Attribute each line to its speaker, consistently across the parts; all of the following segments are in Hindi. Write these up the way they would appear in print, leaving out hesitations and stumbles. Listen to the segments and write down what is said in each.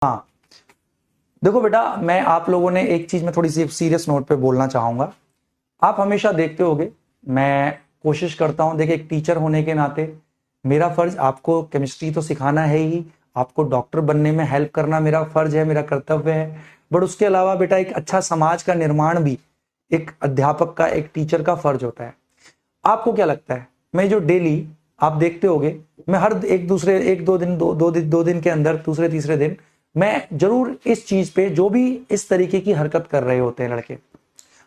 Speaker 1: हाँ देखो बेटा, मैं आप लोगों ने एक चीज में थोड़ी सी सीरियस नोट पे बोलना चाहूंगा। आप हमेशा देखते होगे, मैं कोशिश करता हूं, देखिए एक टीचर होने के नाते मेरा फर्ज आपको केमिस्ट्री तो सिखाना है ही, आपको डॉक्टर बनने में हेल्प करना मेरा फर्ज है, मेरा कर्तव्य है। बट उसके अलावा बेटा एक अच्छा समाज का निर्माण भी एक अध्यापक का, एक टीचर का फर्ज होता है। आपको क्या लगता है, मैं जो डेली आप देखते होगे, मैं हर एक दो दिन के अंदर दूसरे तीसरे दिन मैं जरूर इस चीज पे, जो भी इस तरीके की हरकत कर रहे होते हैं लड़के,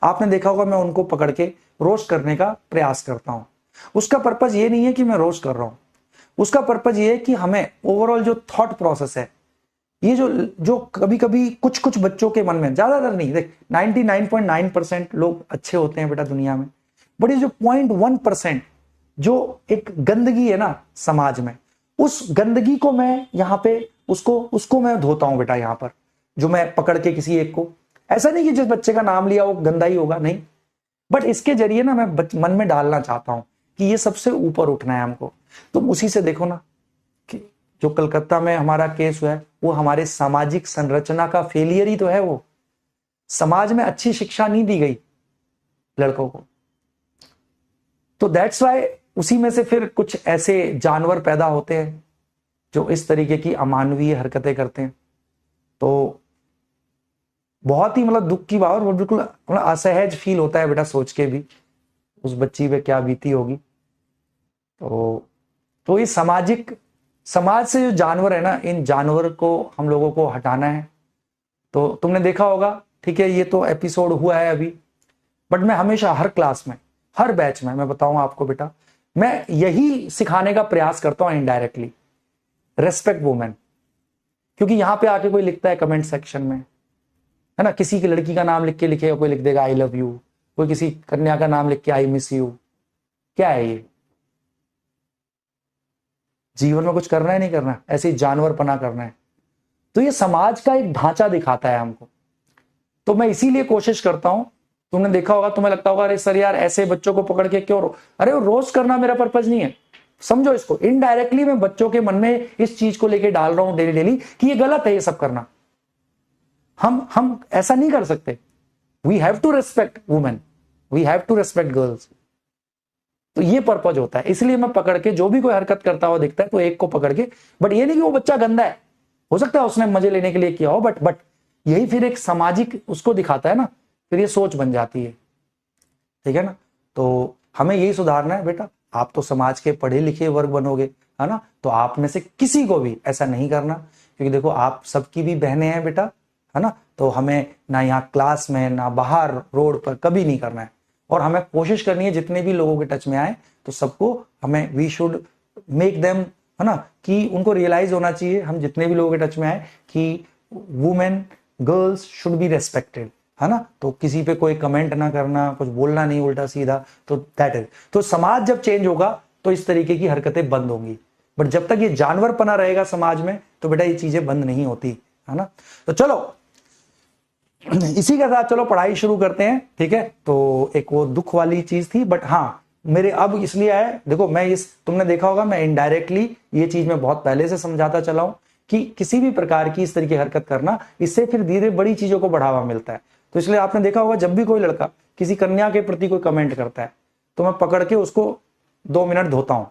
Speaker 1: आपने देखा होगा, मैं उनको पकड़ के रोस्ट करने का प्रयास करता हूं। उसका पर्पज ये नहीं है कि मैं रोस्ट कर रहा हूं, उसका पर्पज ये है कि हमें ओवरऑल जो थॉट प्रोसेस है, ये जो कभी कभी कुछ कुछ बच्चों के मन में, ज्यादातर नहीं, देख 99.9% लोग अच्छे होते हैं बेटा दुनिया में, बट ये जो 0.1% जो एक गंदगी है ना समाज में, उस गंदगी को मैं यहाँ पे उसको मैं धोता हूं बेटा। यहाँ पर जो मैं पकड़ के किसी एक को, ऐसा नहीं कि जिस बच्चे का नाम लिया वो गंदा ही होगा, नहीं, बट इसके जरिए ना मैं मन में डालना चाहता हूं कि ये सबसे ऊपर उठना है हमको। तुम उसी से देखो ना कि जो कलकत्ता में हमारा केस हुआ है, वो हमारे सामाजिक संरचना का फेलियर ही तो है। वो समाज में अच्छी शिक्षा नहीं दी गई लड़कों को, तो दैट्स वाई उसी में से फिर कुछ ऐसे जानवर पैदा होते हैं जो इस तरीके की अमानवीय हरकतें करते हैं। तो बहुत ही मतलब दुख की बात, और बिल्कुल असहज फील होता है बेटा सोच के भी उस बच्ची पे क्या बीती होगी। तो इस समाज से जो जानवर है ना, इन जानवर को हम लोगों को हटाना है। तो तुमने देखा होगा, ठीक है, ये तो एपिसोड हुआ है अभी, बट मैं हमेशा हर क्लास में, हर बैच में, मैं बताऊं आपको बेटा, मैं यही सिखाने का प्रयास करता हूं इनडायरेक्टली, रेस्पेक्ट वुमेन। क्योंकि यहां पे आके कोई लिखता है कमेंट सेक्शन में, है ना, किसी की लड़की का नाम लिख के लिखेगा, कोई लिख देगा आई लव यू, कोई किसी कन्या का नाम लिख के आई मिस यू। क्या है ये? जीवन में कुछ करना है, नहीं करना, ऐसे ही जानवरपना करना है। तो ये समाज का एक ढांचा दिखाता है हमको। तो मैं इसीलिए कोशिश करता हूं, तुमने देखा होगा, तुम्हें लगता होगा अरे सर यार ऐसे बच्चों को पकड़ के क्यों अरे वो रोस्ट करना मेरा पर्पज नहीं है। समझो इसको, इनडायरेक्टली मैं बच्चों के मन में इस चीज को लेके डाल रहा हूं डेली कि ये गलत है ये सब करना। हम ऐसा नहीं कर सकते। We have to respect women, we have to respect girls. तो ये पर्पज होता है, इसलिए मैं पकड़ के, जो भी कोई हरकत करता हुआ दिखता है तो एक को पकड़ के, बट ये नहीं कि वो बच्चा गंदा है, हो सकता है उसने मजे लेने के लिए किया हो, बट यही फिर एक सामाजिक उसको दिखाता है ना, फिर ये सोच बन जाती है, ठीक है ना। तो हमें यही सुधारना है बेटा। आप तो समाज के पढ़े लिखे वर्ग बनोगे, है ना, तो आप में से किसी को भी ऐसा नहीं करना, क्योंकि देखो आप सबकी भी बहनें हैं बेटा, है ना। तो हमें ना यहाँ क्लास में ना बाहर रोड पर कभी नहीं करना है, और हमें कोशिश करनी है जितने भी लोगों के टच में आए तो सबको हमें, वी शुड मेक देम, है ना, कि उनको रियलाइज होना चाहिए, हम जितने भी लोगों के टच में आए, कि women girls should be respected, है ना। तो किसी पे कोई कमेंट ना करना, कुछ बोलना नहीं उल्टा सीधा, तो दैट इज। तो समाज जब चेंज होगा तो इस तरीके की हरकतें बंद होंगी, बट जब तक ये जानवरपना रहेगा समाज में तो बेटा ये चीजें बंद नहीं होती, है ना। तो चलो इसी के साथ चलो पढ़ाई शुरू करते हैं, ठीक है। तो एक वो दुख वाली चीज थी, बट हाँ मेरे अब इसलिए आए, देखो मैं तुमने देखा होगा मैं इनडायरेक्टली ये चीज मैं बहुत पहले से समझाता चला हूं कि किसी भी प्रकार की इस तरीके की हरकत करना, इससे फिर धीरे बड़ी चीजों को बढ़ावा मिलता है। तो इसलिए आपने देखा होगा जब भी कोई लड़का किसी कन्या के प्रति कोई कमेंट करता है तो मैं पकड़ के उसको 2 मिनट धोता हूं,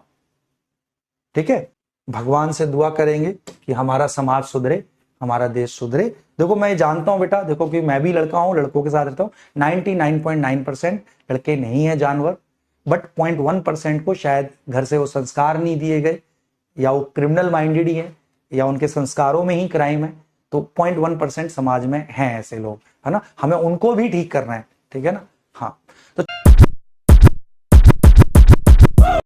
Speaker 1: ठीक है। भगवान से दुआ करेंगे कि हमारा समाज सुधरे, हमारा देश सुधरे। देखो मैं जानता हूं बेटा, देखो कि मैं भी लड़का हूं, लड़कों के साथ रहता हूं, 99.9% लड़के नहीं है जानवर, बट 0.1% को शायद घर से वो संस्कार नहीं दिए गए, या वो क्रिमिनल माइंडेड ही है, या उनके संस्कारों में ही क्राइम है। तो 0.1% समाज में हैं ऐसे लोग, है ना, हमें उनको भी ठीक करना है, ठीक है ना। हाँ तो